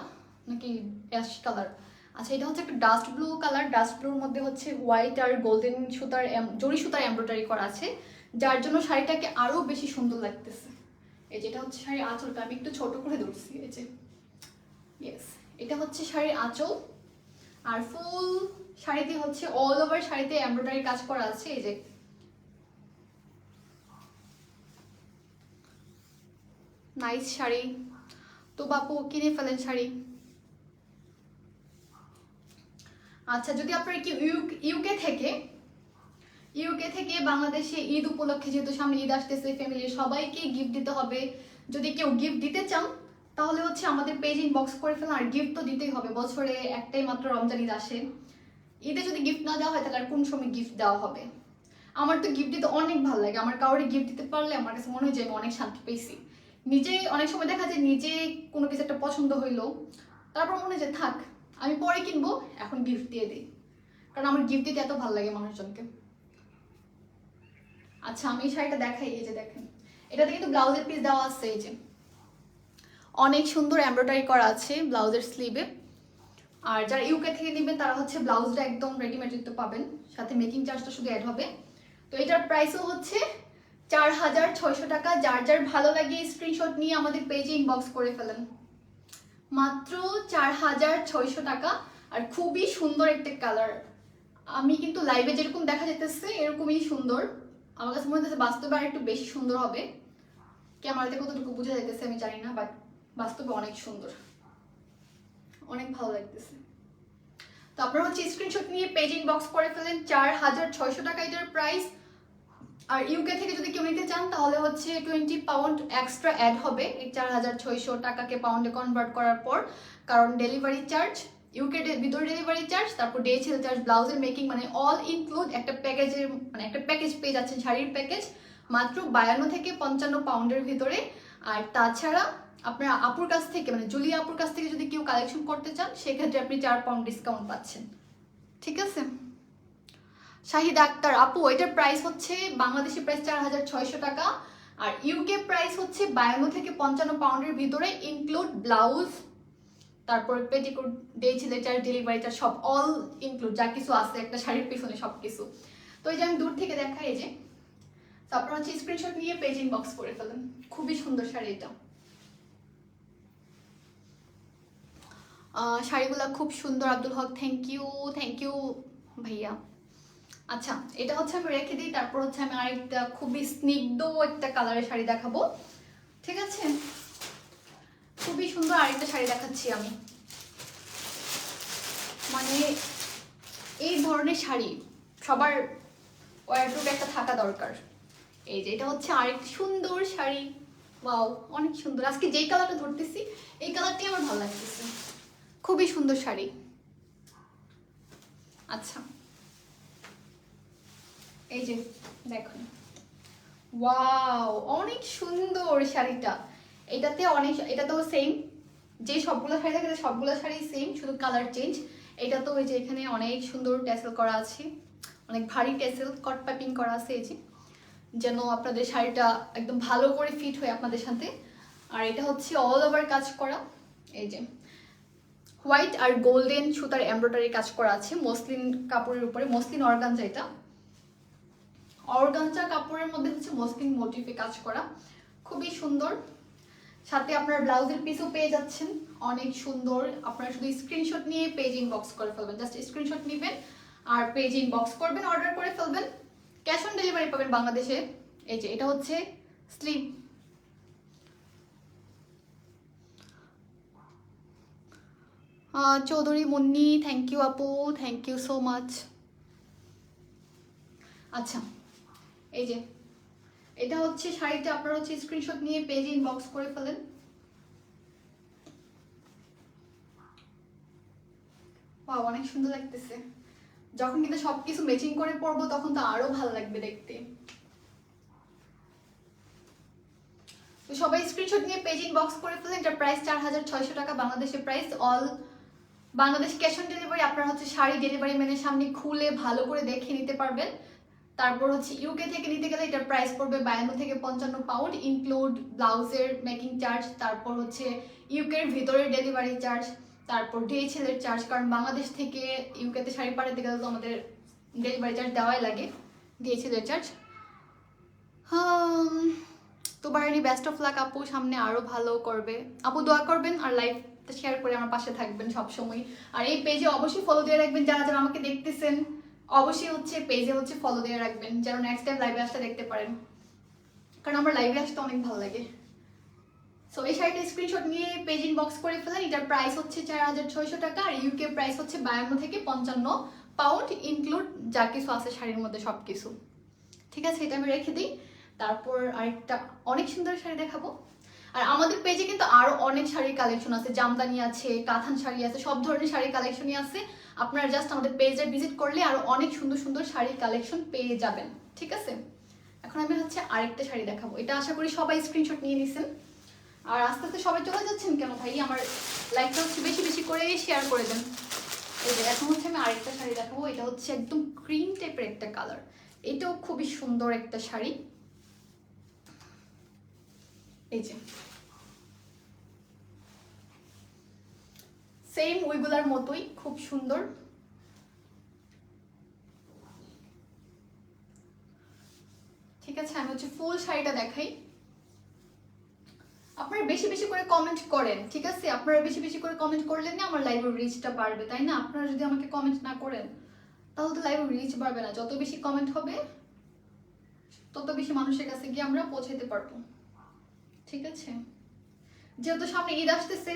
S1: নাকি অ্যাশ কালার? আচ্ছা, এটা হচ্ছে একটা ডাস্ট ব্লু কালার, ডাস্ট ব্লুর মধ্যে হচ্ছে হোয়াইট আর গোল্ডেন সুতার, জরি সুতার এমব্রয়ডারি করা আছে, যার জন্য শাড়িটাকে আরো বেশি সুন্দর লাগতেছে। এই যেটা হচ্ছে শাড়ির আঁচলটা, আমি একটু ছোট করে ধরছি, এই যে, ইয়েস, এটা হচ্ছে শাড়ির আঁচল। আর ফুল শাড়িতে হচ্ছে অল ওভার শাড়িতে এমব্রয়ডারি কাজ করা আছে, এই যে নাইস শাড়ি। তো বাপু কিনে ফেলেন শাড়ি। আচ্ছা, যদি আপনার কি ইউকে থেকে বাংলাদেশে ঈদ উপলক্ষে, যেহেতু সামনে ঈদ আসতেছে, ফ্যামিলির সবাইকে গিফট দিতে হবে, যদি কেউ গিফট দিতে চান তাহলে হচ্ছে আমাদের পেজ ইনবক্স করে ফেলেন। আর গিফট তো দিতেই হবে, বছরে একটাই মাত্র রমজান ঈদ আসে, ঈদে যদি গিফট না দেওয়া হয় তাহলে আর কোন সময় গিফট দেওয়া হবে? আমার তো গিফট দিতে অনেক ভালো লাগে, আমার কাউরে গিফট দিতে পারলে আমার কাছে মনে হয় যে আমি অনেক শান্তি পেয়েছি। নিজে অনেক সময় দেখা যায় নিজে কোনো কিছু একটা পছন্দ হইলো, তারপর মনে হয় যে থাক আমি পরে কিনবো, এখন গিফট দিয়ে দিই, কারণ আমার গিফট দিতে এত ভালো লাগে মানুষজনকে। আচ্ছা, আমি এই শাড়িটা দেখাই, এই যে দেখেন, এটাতে কিন্তু ব্লাউজের পিস দেওয়া আছে, এই যে অনেক সুন্দর এমব্রয়ডারি করা আছে ব্লাউজের স্লিভে। আর যারা ইউকে থেকে নেবেন তারা হচ্ছে ব্লাউজটা একদম রেডিমেড দিতে পাবেন, সাথে মেকিং চার্জটা শুধু অ্যাড হবে। তো এটার প্রাইসও হচ্ছে 4600 টাকা। যার যার ভালো লাগে স্ক্রিনশট নিয়ে আমাদের পেজে ইনবক্স করে ফেলেন, মাত্র 4600 টাকা। আর খুবই সুন্দর একটা কালার, আমি কিন্তু লাইভে যেরকম দেখা যেতেছে এরকমই সুন্দর, আমার কাছে মনে হচ্ছে বাস্তবে আর একটু বেশি সুন্দর হবে। ক্যামেরাতে কতটুকু বোঝা যাইতেছে আমি জানি না, বাট বাস্তবে অনেক সুন্দর, অনেক ভালো লাগতেছে। তো আপনারা হচ্ছে স্ক্রিনশট নিয়ে পেজ ইনবক্স করে ফেলেন। 4600 টাকা এটার প্রাইস। আর ইউকে থেকে যদি কেউ নিতে চান তাহলে হচ্ছে 20 পাউন্ড এক্সট্রা অ্যাড হবে এই 4600 টাকাকে পাউন্ডে কনভার্ট করার পর, কারণ ডেলিভারি চার্জ, ইউকে ভিতরে ডেলিভারি চার্জ, তারপর DHL চার্জ, ব্লাউজের মেকিং, মানে অল ইনক্লুড একটা প্যাকেজের, মানে একটা প্যাকেজ পেয়ে যাচ্ছেন, শাড়ির প্যাকেজ মাত্র 52 থেকে 55 পাউন্ডের ভিতরে। আর তাছাড়া আপনারা আপুর কাছ থেকে, মানে জুলিয়া আপুর কাছ থেকে যদি কেউ কালেকশন করতে চান সেক্ষেত্রে আপনি 4 পাউন্ড ডিসকাউন্ট পাচ্ছেন। ঠিক আছে। শাহিদ আক্তার আপু, এটার প্রাইস হচ্ছে বাংলাদেশি প্রাইস 4600 টাকা, আর ইউকে প্রাইস হচ্ছে 52 থেকে 55 পাউন্ডের ভিতরে, ইনক্লুড ব্লাউজ, তারপর petticoat, DHL charge, delivery charge, সব অল ইনক্লুড, যা কিছু আছে একটা শাড়ির পিছনে সব কিছু। তো এই যে আমি দূর থেকে দেখাই, এই যে তারপর হচ্ছে স্ক্রিনশট নিয়ে পেজ ইনবক্স করে ফেলেন। খুবই সুন্দর শাড়ি এটা। শাড়িগুলো খুব সুন্দর আব্দুল হক, থ্যাংক ইউ ভাইয়া। আচ্ছা, এটা হচ্ছে আমি রেখে দিই। তারপর হচ্ছে আমি আরেকটা খুবই স্নিগ্ধ একটা কালারের শাড়ি দেখাবো। ঠিক আছে, খুবই সুন্দর আরেকটা শাড়ি দেখাচ্ছি আমি। মানে এই ধরনের শাড়ি সবার ওয়ারড্রোবে একটা থাকা দরকার। এই যে এটা হচ্ছে আরেকটা সুন্দর শাড়ি। ওয়াও, অনেক সুন্দর। আজকে যেই কালারটা ধরতেছি এই কালারটাই আমার ভালো লাগতেছে। খুবই সুন্দর শাড়ি। আচ্ছা, এই যে দেখুন, ওয়াও, অনেক সুন্দর শাড়িটা। এটাতেও সেম, যে সবগুলো শাড়ি থাকে সবগুলো শাড়ি সেম, শুধু কালার চেঞ্জ। এটা তো ওই যে এখানে অনেক সুন্দর ট্যাসেল করা আছে, অনেক ভারী ট্যাসেল কট পাইপিং করা আছে, এই যে যেন আপনাদের শাড়িটা একদম ভালো করে ফিট হয় আপনাদের সাথে। আর এটা হচ্ছে অল ওভার কাজ করা, এই যে হোয়াইট আর গোল্ডেন সুতার এমব্রয়ডারি কাজ করা আছে মসলিন কাপড়ের উপরে, মসলিন অর্গানজা, এটা অর্গানজা কাপড়ের মধ্যে হচ্ছে মসলিন মোটিফে কাজ করা, খুবই সুন্দর। সাথে আপনার ব্লাউজের পিসও পেয়ে যাচ্ছেন, অনেক সুন্দর। আপনারা শুধু স্ক্রিনশট নিয়ে পেজ ইনবক্স করে ফেলবেন, জাস্ট স্ক্রিনশট নেবেন আর পেজ ইনবক্স করবেন, অর্ডার করে ফেলবেন। ক্যাশ অন ডেলিভারি পাবেন বাংলাদেশে। এই যে এটা হচ্ছে sleeve. Chowdhury Munni, thank you আপু, থ্যাংক ইউ সো মাচ। আচ্ছা, এই যে এটা হচ্ছে শাড়িটা, আপনারা হচ্ছে স্ক্রিনশট নিয়ে পেজ ইনবক্স করে ফেলেন। ওয়াও, অনেক সুন্দর লাগতেছে। যখন কিন্তু সবকিছু ম্যাচিং করে পরবো তখন তো আরো ভালো লাগবে দেখতে। তো সবাই স্ক্রিনশট নিয়ে পেজ ইনবক্স করে ফেলেন। এটার প্রাইস 4600 টাকা বাংলাদেশের price, all Bangladesh cash on delivery. আপনারা হচ্ছে শাড়ি ডেলিভারি ম্যানের সামনে খুলে ভালো করে দেখে নিতে পারবেন। তারপর হচ্ছে ইউকে থেকে নিতে গেলে এটার প্রাইস পড়বে 52 থেকে 55 পাউন্ড, ইনক্লুড ব্লাউজের মেকিং চার্জ, তারপর হচ্ছে ইউকের ভিতরের ডেলিভারি চার্জ, তারপর DHL এর চার্জ, কারণ বাংলাদেশ থেকে ইউকেতে শাড়ি পাঠাতে গেলে তো আমাদের ডেলিভারি চার্জ দেওয়াই লাগে, DHL এর চার্জ। তো বাড়ি বেস্ট অফ লাক আপু, সামনে আরো ভালো করবে আপু, দোয়া করবেন আর লাইভটা শেয়ার করে আমার পাশে থাকবেন সবসময়। আর এই পেজে অবশ্যই ফলো দিয়ে রাখবেন, যারা যারা আমাকে দেখতেছেন অবশ্যই হচ্ছে পেজে হচ্ছে ফলো দিয়ে রাখবেন, যেন নেক্সট টাইম লাইভে আসতে দেখতে পারেন, কারণ আমার লাইভে আসতে অনেক ভালো লাগে। সো এই শাড়িটা স্ক্রিনশট নিয়ে পেজ ইনবক্স করে ফেলেন। এটার প্রাইস হচ্ছে 4600 টাকা, আর ইউকে প্রাইস হচ্ছে 52 থেকে 55 পাউন্ড, ইনক্লুড যা কিছু আছে শাড়ির মধ্যে সব কিছু। ঠিক আছে, এটা আমি রেখে দিই। তারপর আরেকটা অনেক সুন্দর শাড়ি দেখাবো। আর আমাদের পেজে কিন্তু আরো অনেক শাড়ির কালেকশন আছে, জামদানি আছে, কাঁথান শাড়ি আছে, সব ধরনের শাড়ির কালেকশনই আছে। আপনারা জাস্ট আমাদের পেজে ভিজিট করলে আরো অনেক সুন্দর সুন্দর শাড়ির কালেকশন পেয়ে যাবেন। ঠিক আছে, এখন আমি হচ্ছে আরেকটা শাড়ি দেখাবো। এটা আশা করি সবাই স্ক্রিনশট নিয়ে নিছেন। আর আস্তে আস্তে সবাই চলে যাচ্ছেন কেন ভাই, আমার লাইকটা হচ্ছে বেশি বেশি করে শেয়ার করে দেন। এই যে এখন হচ্ছে আমি আরেকটা শাড়ি দেখাবো। এটা হচ্ছে একদম ক্রিম টাইপের একটা কালার, এটাও খুবই সুন্দর একটা শাড়ি। এই যে সেম ওইগুলার মতোই খুব সুন্দর। ঠিক আছে, আমি হচ্ছে ফুল শাড়িটা দেখাই। আপনারা বেশি বেশি করে কমেন্ট করেন, ঠিক আছে? আপনারা বেশি বেশি করে কমেন্ট করলে না আমার লাইভের রিচটা বাড়বে, তাই না? আপনারা যদি আমাকে কমেন্ট না করেন তাহলে তো লাইভের রিচ বাড়বে না। যত বেশি কমেন্ট হবে তত বেশি মানুষের কাছে গিয়ে আমরা পৌঁছাতে পারবো। ঠিক আছে, যেহেতু সামনে ঈদ আসতেছে,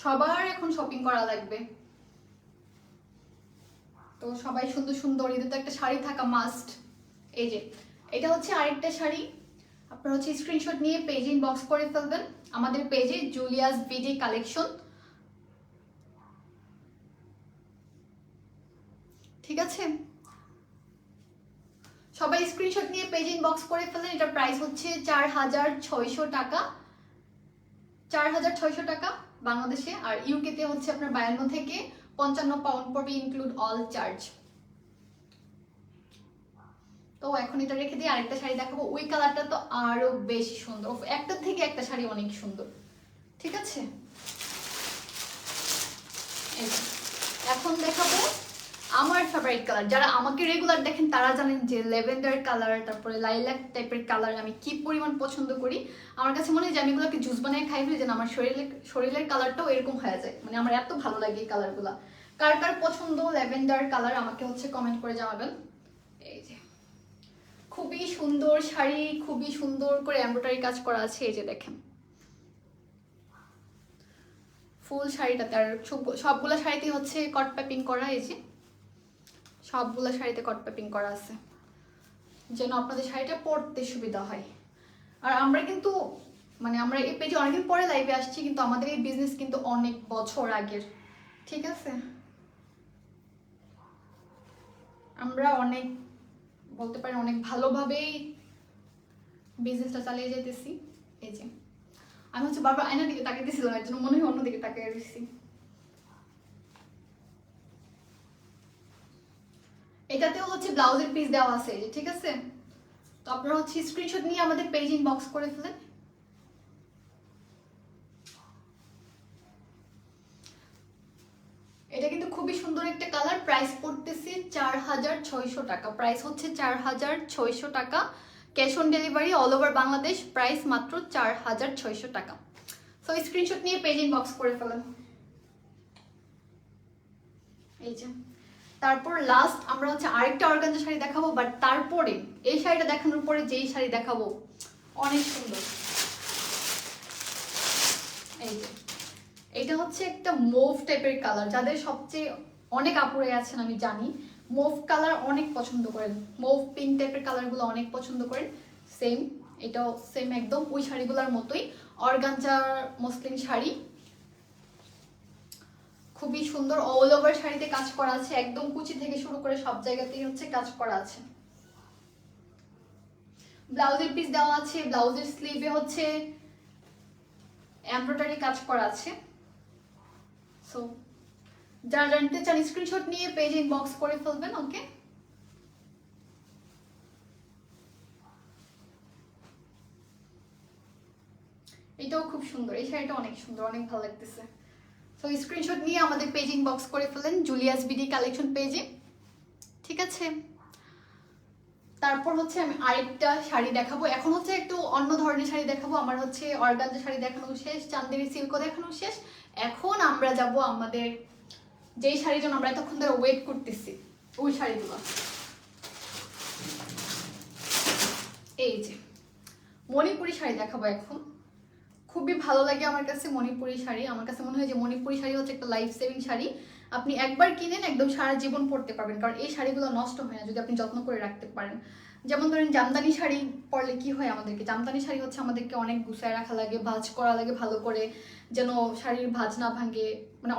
S1: সবার এখন শপিং করা লাগবে। তো সবাই সুন্দর সুন্দর, এদের তো একটা শাড়ি থাকা মাস্ট। এই যে এটা হচ্ছে আরেকটা শাড়ি, আপনারা হচ্ছে স্ক্রিনশট নিয়ে পেজে ইনবক্স করে ফেলবেন আমাদের পেজে, জুলিয়াস বিডি কালেকশন, ঠিক আছে? সবাই স্ক্রিনশট নিয়ে পেজ ইনবক্স করে ফেলেন। এটার প্রাইস হচ্ছে 4600 টাকা, 4600 টাকা বাংলাদেশে। আর ইউকেতে হচ্ছে আপনার 52 থেকে 55 পাউন্ড পড়বে, ইনক্লুড অল চার্জ। তো এখন এটা রেখে দিয়ে আরেকটা শাড়ি দেখাবো। ওই কালারটা তো আরো বেশি সুন্দর, একটা থেকে একটা শাড়ি অনেক সুন্দর, ঠিক আছে? এখন দেখাবো আমার ফেভারিট কালার। যারা আমাকে রেগুলার দেখেন তারা জানেন যে ল্যাভেন্ডার কালার, তারপরে লাইলাক টাইপের কালার আমি কি পরিমাণ পছন্দ করি। আমার কাছে মনে হয় যে আমি এগুলোকে জুস বানিয়ে খাই ফেলি, যেন আমার শরীরের কালারটাও এরকম হয়ে যায়। মানে আমার এত ভালো লাগে এই কালারগুলো। কার কার পছন্দ ল্যাভেন্ডার কালার আমাকে হচ্ছে কমেন্ট করে জানাবেন। এই যে খুবই সুন্দর শাড়ি, খুবই সুন্দর করে এমব্রয়ডারি কাজ করা আছে। এই যে দেখেন ফুল শাড়িটাতে, আর সবগুলো শাড়িতে হচ্ছে কট প্যাপিং করা। এই যে সবগুলো শাড়িতে কট প্যাপিং করা আছে, যেন আপনাদের শাড়িটা পরতে সুবিধা হয়। আর আমরা কিন্তু আমরা এই পেজে অনেকদিন পরে লাইভে আসছি, কিন্তু আমাদের এই বিজনেস কিন্তু অনেক বছর আগের, ঠিক আছে? আমরা অনেক বলতে পারি অনেক ভালোভাবেই বিজনেসটা চালিয়ে যেতেছি। এই যে আমি হচ্ছে বারবার আয়নার দিকে তাকিয়ে দিয়েছিলাম, এর জন্য মনে হয় অন্যদিকে তাকিয়ে রয়েছি। এটাতেও হচ্ছে ব্লাউজের পিস দেওয়া আছে, ঠিক আছে? তো আপনারা হচ্ছে স্ক্রিনশট নিয়ে আমাদের পেজ ইনবক্স করে ফেলেন। এটা কিন্তু খুবই সুন্দর একটা কালার। প্রাইস পড়তেছে 4600 টাকা, প্রাইস হচ্ছে 4600 টাকা, cash on delivery all over Bangladesh, price মাত্র 4600 টাকা। সো স্ক্রিনশট নিয়ে পেজ ইনবক্স করে ফেলেন। এই যে তারপর লাস্ট আমরা হচ্ছে আরেকটা অর্গানজা শাড়ি দেখাবো, বাট তারপরে এই শাড়িটা দেখানোর পরে যেই শাড়ি দেখাবো অনেক সুন্দর। এই যে এটা হচ্ছে একটা মুভ টাইপের কালার, যাদের সবচেয়ে অনেক আপুরে আছেন আমি জানি মুভ কালার অনেক পছন্দ করেন, মুভ পিঙ্ক টাইপের কালারগুলো অনেক পছন্দ করেন। সেম, এটাও সেম একদম ওই শাড়িগুলোর মতোই অর্গানজার মসলিন শাড়ি, খুবই সুন্দর। অল ওভার শাড়িতে কাজ করা আছে, একদম কুচি থেকে শুরু করে সব জায়গাতেই হচ্ছে কাজ করা আছে। ব্লাউজের পিস দেওয়া আছে, ব্লাউজের স্লিভে হচ্ছে এমব্রয়ডারি কাজ করা আছে। সো যারা জানতে চান স্ক্রিনশট নিয়ে পেজ ইনবক্স করে ফেলবেন। ওকে, এটাও খুব সুন্দর, এই শাড়িটা অনেক সুন্দর, অনেক ভালো লাগতেছে। সো স্ক্রিনশট নিয়ে আমাদের পেজ ইনবক্স করে ফেলেন জুলিয়াস বিডি কালেকশন পেজে, ঠিক আছে? তারপর হচ্ছে আমি আরেকটা শাড়ি দেখাবো। এখন হচ্ছে একটু অন্য ধরনের শাড়ি দেখাবো। আমার হচ্ছে অর্গানজা শাড়ি দেখানো শেষ, চান্দেরি সিল্কও দেখানো শেষ। এখন আমরা যাব আমাদের যেই শাড়ির জন্য আমরা এতক্ষণ ধরে ওয়েট করতেছি, ওই শাড়িগুলো। এই যে মণিপুরি শাড়ি দেখাবো এখন। খুবই ভালো লাগে আমার কাছে মণিপুরি শাড়ি। আমার কাছে মনে হয় যে মণিপুরি শাড়ি হচ্ছে একটা লাইফ সেভিং শাড়ি। আপনি একবার কিনেন একদম সারা জীবন পরতে পারবেন, কারণ এই শাড়িগুলো নষ্ট হয় না যদি আপনি যত্ন করে রাখতে পারেন। যেমন ধরেন জামদানি শাড়ি পরলে কি হয়, আমাদেরকে জামদানি শাড়ি হচ্ছে আমাদেরকে অনেক গুছায় রাখা লাগে, ভাঁজ করা লাগে ভালো করে, যেন শাড়ির ভাঁজ না ভাঙে,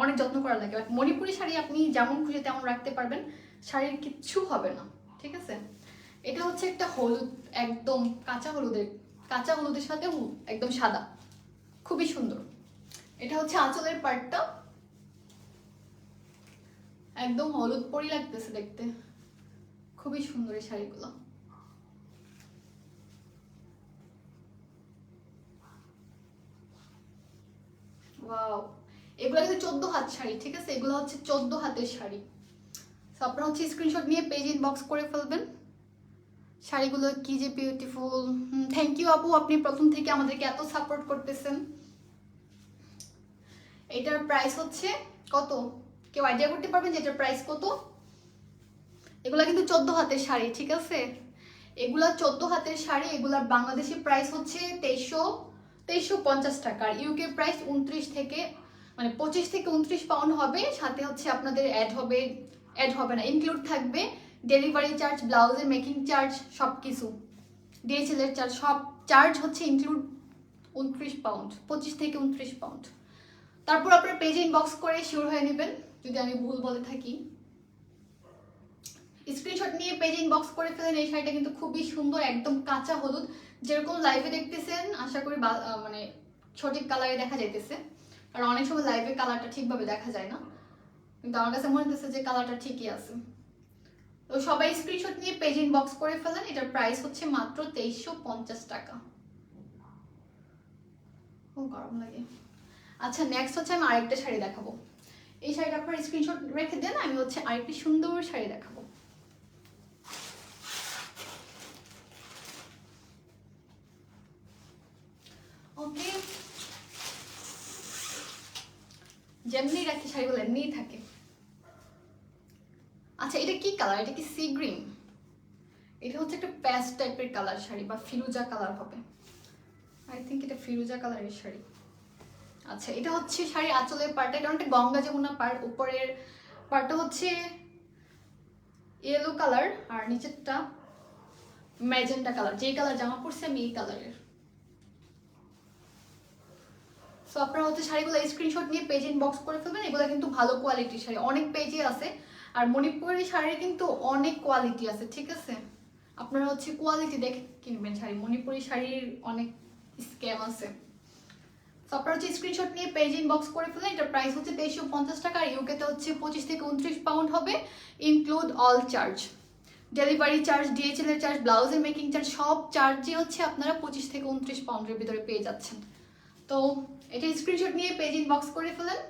S1: অনেক যত্ন করা লাগে। মণিপুরি শাড়ি আপনি যেমন খুশি তেমন রাখতে পারবেন, শাড়ির কিচ্ছু হবে না, ঠিক আছে? এটা হচ্ছে একটা হলুদ, একদম কাঁচা হলুদের সাথে একদম সাদা, খুবই সুন্দর। এটা হচ্ছে আঁচলের পার্টটা, একদম হলুদ পরি লাগতেছে দেখতে, খুবই সুন্দর এই শাড়িগুলো। ওয়াও, এগুলো কিন্তু 14 হাত শাড়ি, ঠিক আছে? এগুলো হচ্ছে 14 হাতের শাড়ি। তো আপনারা হচ্ছে স্ক্রিনশট নিয়ে পেজ ইনবক্স করে ফেলবেন। শাড়িগুলো কি যে বিউটিফুল। থ্যাংক ইউ আপু, আপনি প্রথম থেকে আমাদেরকে এত সাপোর্ট করতেছেন। এটার প্রাইস হচ্ছে কত, কেউ আইডিয়া করতে পারবেন যে এটার প্রাইস কত? এগুলা কিন্তু 14 হাতের শাড়ি, ঠিক আছে? এগুলা 14 হাতের শাড়ি। এগুলার বাংলাদেশি প্রাইস হচ্ছে 2350 টাকা, আর ইউকে প্রাইস 29 থেকে 25 থেকে 29 পাউন্ড হবে। সাথে হচ্ছে আপনাদের অ্যাড হবে অ্যাড হবে না, ইনক্লুড থাকবে ডেলিভারি চার্জ, ব্লাউজের মেকিং চার্জ, সব কিছু, DHL এর চার্জ, সব চার্জ হচ্ছে ইনক্লুড 29 পাউন্ড, 25 থেকে 29 পাউন্ড। তারপর আপনার পেজে ইনবক্স করে শিওর হয়ে নেবেন যদি আমি ভুল বলে থাকি। স্ক্রিনশট নিয়ে পেজে ইনবক্স করে ফেলেন। এই শাড়িটা কিন্তু খুবই সুন্দর, একদম কাঁচা হলুদ, যেরকম লাইভে দেখতেছেন আশা করি মানে সঠিক কালারে দেখা যাইতেছে, কারণ অনেক সময় লাইভে কালারটা ঠিকভাবে দেখা যায় না, কিন্তু আমার কাছে মনে হচ্ছে যে কালারটা ঠিকই আছে। তো সবাই স্ক্রিনশট নিয়ে পেজ ইনবক্স করে ফেলেন। এটার প্রাইস হচ্ছে মাত্র 2350 টাকা। ও গরম লাগে। আচ্ছা, নেক্সট হচ্ছে আমি আরেকটা শাড়ি দেখাবো। এই শাড়িটা আপনার স্ক্রিনশট রেখে দেন, আমি হচ্ছে আরেকটি সুন্দর শাড়ি দেখাবো। ওকে, যেমনি রাখি শাড়িগুলো এমনিই থাকে। আচ্ছা, এটা কি কালার? এটা কি সি গ্রিন? এটা হচ্ছে একটা প্যাস্ট টাইপের কালার শাড়ি, বা ফিরোজা কালার হবে, আই থিঙ্ক এটা ফিরোজা কালারের শাড়ি। আচ্ছা, এটা হচ্ছে শাড়ি আঁচলের পার্টটা, এটা অনেকটা গঙ্গা যমুনা পার্ট, উপরের পার্টটা হচ্ছে ইয়েলো কালার আর নিচেরটা ম্যাজেন্টা কালার। যেই কালার জামা পরছি আমি এই কালারের। সো আপনারা হচ্ছে শাড়িগুলো স্ক্রিনশট নিয়ে পেজ ইনবক্স করে ফেলবেন। এগুলো কিন্তু ভালো কোয়ালিটির শাড়ি, অনেক পেজে আছে, আর মণিপুরি শাড়ির কিন্তু অনেক কোয়ালিটি আছে, ঠিক আছে? আপনারা হচ্ছে কোয়ালিটি দেখে কিনবেন শাড়ি, মণিপুরি শাড়ির অনেক স্ক্যাম আছে। সো আপনারা হচ্ছে স্ক্রিনশট নিয়ে পেজ ইনবক্স করে ফেলেন। এটার প্রাইস হচ্ছে 2350 টাকা, আর ইউকেতে হচ্ছে 25 থেকে 29 পাউন্ড হবে, include all charge, delivery charge, DHL এর চার্জ, ব্লাউজের মেকিং চার্জ, সব চার্জে হচ্ছে আপনারা 25 থেকে 29 পাউন্ডের ভিতরে পেয়ে যাচ্ছেন। তো এটা স্ক্রিনশট নিয়ে পেজ ইনবক্স করে ফেলেন।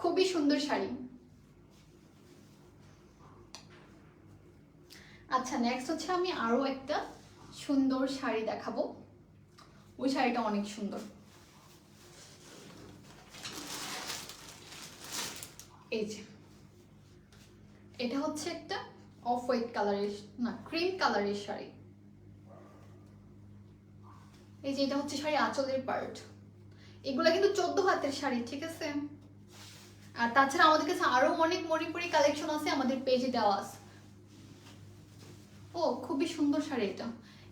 S1: খুবই সুন্দর শাড়ি। আচ্ছা, নেক্সট হচ্ছে আমি আরো একটা সুন্দর শাড়ি দেখাবো। ওই শাড়িটা অনেক সুন্দর। এই যে এটা হচ্ছে একটা অফ হোয়াইট কালারের, না ক্রিম কালারের শাড়ি। এই যে এটা হচ্ছে শাড়ি আঁচলের পার্ট। এগুলা কিন্তু 14 হাতের শাড়ি, ঠিক আছে? আর তাছাড়া আমাদের কাছে আরো অনেক মণিপুরি কালেকশন আছে, আমাদের পেজে দেওয়া আছে। ও খুবই সুন্দর শাড়ি এটা।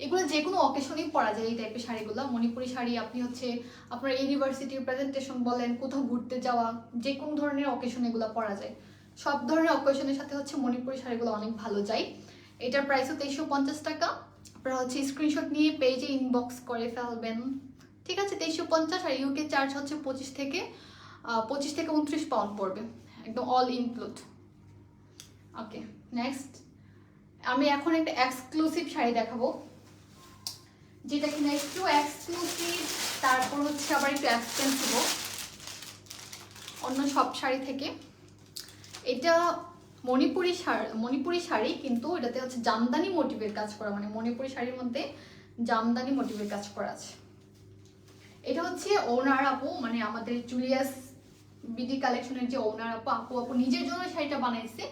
S1: এগুলো যে কোনো অকেশনেই পরা যায়, এই টাইপের শাড়িগুলো। মণিপুরি শাড়ি আপনি হচ্ছে আপনার ইউনিভার্সিটির প্রেজেন্টেশন বলেন, কোথাও ঘুরতে যাওয়া, যে কোনো ধরনের অকেশন এগুলো পরা যায়। সব ধরনের অকেশনের সাথে হচ্ছে মণিপুরি শাড়িগুলো অনেক ভালো যায়। এটার প্রাইসও 2350 টাকা। আপনারা হচ্ছে স্ক্রিনশট নিয়ে পেজে ইনবক্স করে ফেলবেন, ঠিক আছে? 2350, আর ইউকে চার্জ হচ্ছে 25 থেকে 29 পাউন্ড পড়বে, একদম অল ইনক্লুড। ওকে, নেক্সট আমি এখন একটা এক্সক্লুসিভ শাড়ি দেখাবো, যেটা কিনা একটু এক্সক্লুসিভ, তারপর হচ্ছে আবার একটু এক্সপেন্সিভ অন্য সব শাড়ি থেকে। এটা মণিপুরি শাড়ি, কিন্তু এটাতে হচ্ছে জামদানি মোটিভের কাজ করা, মানে মণিপুরি শাড়ির মধ্যে জামদানি মোটিভের কাজ করা আছে। এটা হচ্ছে ওনার আপু, মানে আমাদের জুলিয়াস বিডি কালেকশনের যে ওনার আপু নিজের জন্য শাড়িটা বানাইছে।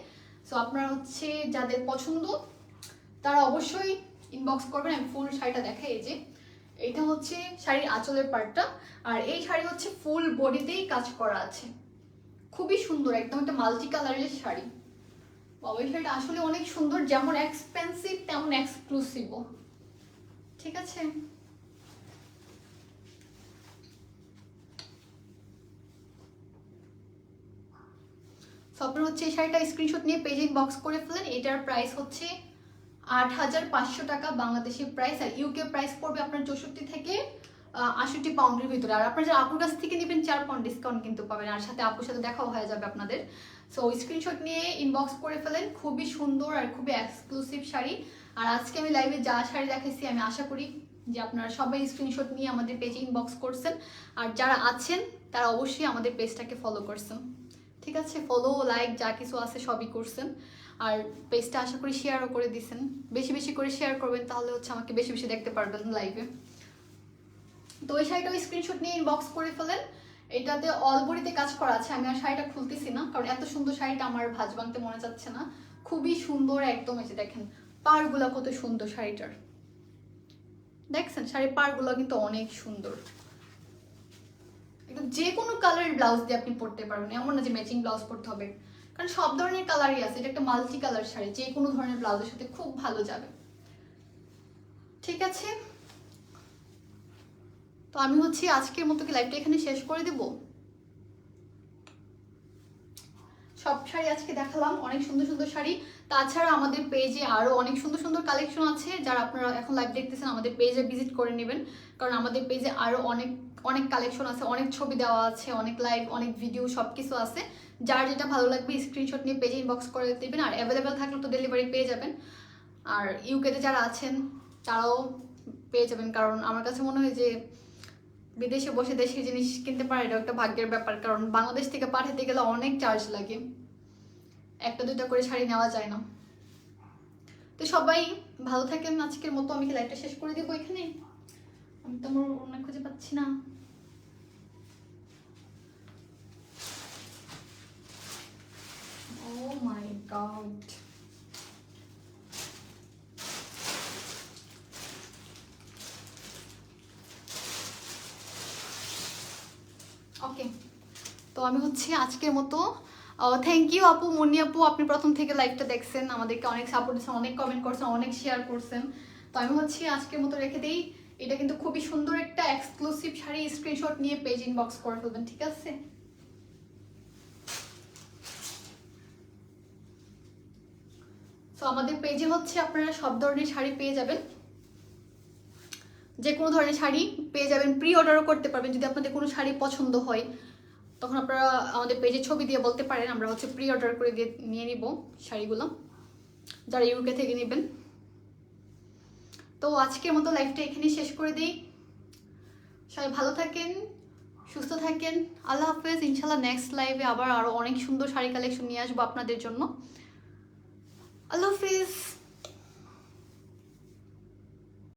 S1: সো আপনারা হচ্ছে যাদের পছন্দ তারা অবশ্যই ইনবক্স করবেন। আমি ফুল শাড়িটা দেখাই। এই যে এটা হচ্ছে শাড়ির আঁচলের পার্টটা, আর এই শাড়ি হচ্ছে ফুল বডিতেই কাজ করা আছে, খুবই সুন্দর, একদম একটা মাল্টি কালারের শাড়ি। বাবা, এই শাড়িটা আসলে অনেক সুন্দর, যেমন এক্সপেন্সিভ তেমন এক্সক্লুসিভও, ঠিক আছে? আপনারা হচ্ছে এই শাড়িটা স্ক্রিনশট নিয়ে পেজ ইনবক্স করে ফেলেন। এটার প্রাইস হচ্ছে 8500 টাকা বাংলাদেশি প্রাইস, আর ইউকে প্রাইস পড়বে আপনার 64 থেকে 68 পাউন্ডের ভিতরে। আর আপনারা যারা আপুর কাছ থেকে নেবেন 4 পাউন্ড ডিসকাউন্ট কিন্তু পাবেন, আর সাথে আপুর সাথে দেখাও হয়ে যাবে আপনাদের। সো স্ক্রিনশট নিয়ে ইনবক্স করে ফেলেন। খুবই সুন্দর আর খুবই এক্সক্লুসিভ শাড়ি। আর আজকে আমি লাইভে যা শাড়ি দেখাইছি, আমি আশা করি যে আপনারা সবাই স্ক্রিনশট নিয়ে আমাদের পেজে ইনবক্স করছেন, আর যারা আছেন তারা অবশ্যই আমাদের পেজটাকে ফলো করছেন, ঠিক আছে? ফলো, লাইক যা কিছু আছে সবই করছেন, আর পেজটা আশা করি শেয়ারও করে দিছেন। বেশি বেশি করে শেয়ার করবেন, তাহলে হচ্ছে আমাকে বেশি বেশি দেখতে পারবেন লাইভে। তো এই শাড়িটা স্ক্রিনশট নিয়ে ইনবক্স করে ফেলেন। এটাতে অল বডিতে কাজ করা আছে। আমি আর শাড়িটা খুলতেছি না, কারণ এত সুন্দর শাড়িটা আমার ভাঁজ ভাঙতে মনে যাচ্ছে না। খুবই সুন্দর একদম। এই যে দেখেন পাড়গুলা কত সুন্দর শাড়িটার, দেখছেন? শাড়ির পাড়গুলো কিন্তু অনেক সুন্দর, একদম যে কোনো কালারের ব্লাউজ দিয়ে আপনি পরতে পারবেন, এমন না যে ম্যাচিং ব্লাউজ পরতে হবে। কারণ সব ধরনের কালারই আছে, এটা একটা মাল্টি কালার শাড়ি, যে কোনো ধরনের ব্লাউজের সাথে খুব ভালো যাবে। ঠিক আছে, তো আমি হচ্ছে আজকের মতো কি লাইভটা এখানে শেষ করে দেব। সব শাড়ি আজকে দেখালাম, অনেক সুন্দর সুন্দর শাড়ি। তাছাড়া আমাদের পেজে আরও অনেক সুন্দর সুন্দর কালেকশন আছে, যারা আপনারা এখন লাইভ দেখতেছেন আমাদের পেজে ভিজিট করে নেবেন, কারণ আমাদের পেজে আরও অনেক অনেক কালেকশন আছে, অনেক ছবি দেওয়া আছে, অনেক লাইভ, অনেক ভিডিও, সব কিছু আছে। যার যেটা ভালো লাগবে স্ক্রিনশট নিয়ে পেজে ইনবক্স করে দেবেন, আর অ্যাভেলেবেল থাকলে তো ডেলিভারি পেয়ে যাবেন। আর ইউকেতে যারা আছেন তারাও পেয়ে যাবেন, কারণ আমার কাছে মনে হয় যে বিদেশে বসে দেশের জিনিস কিনতে পারে এটা একটা ভাগ্যের ব্যাপার, কারণ বাংলাদেশ থেকে পাঠাতে গেলে অনেক চার্জ লাগে, একটা দুটা করে শাড়ি নেওয়া যায় না। তো সবাই ভালো থাকেন, আজকের মতো আমি কি লাইভটা শেষ করে দেবো এখানে। আমি তো আমার অন্য খুঁজে পাচ্ছি না। ও মাই গড, ওকে, তো আমি হচ্ছে আজকের মতো থ্যাংক ইউ আপু, মুন্নি আপু, আপনি প্রথম থেকে লাইভটা দেখছেন, আমাদেরকে অনেক সাপোর্ট দিচ্ছেন, অনেক কমেন্ট করছেন, অনেক শেয়ার করছেন। তো আমি হচ্ছে আজকের মতো রেখে দিই। এটা কিন্তু খুবই সুন্দর একটা এক্সক্লুসিভ শাড়ি, স্ক্রিনশট নিয়ে পেজ ইনবক্স করে ফেলবেন, ঠিক আছে। তো আমাদের পেজে হচ্ছে আপনারা সব ধরনের শাড়ি পেয়ে যাবেন, যে কোনো ধরনের শাড়ি পেয়ে যাবেন, প্রি অর্ডারও করতে পারবেন। যদি আপনাদের কোনো শাড়ি পছন্দ হয় তখন আপনারা আমাদের পেজে ছবি দিয়ে বলতে পারেন, আমরা হচ্ছে প্রি অর্ডার করে দিয়ে নিয়ে নিব শাড়িগুলো, যারা ইউকে থেকে নেবেন। তো আজকের মতো লাইভটা এখানে শেষ করে দিই। সবাই ভালো থাকেন, সুস্থ থাকেন, আল্লাহ হাফেজ। ইনশাল্লাহ নেক্সট লাইভে আবার আরও অনেক সুন্দর শাড়ি কালেকশন নিয়ে আসবো আপনাদের জন্য। আল্লাহ হাফেজ।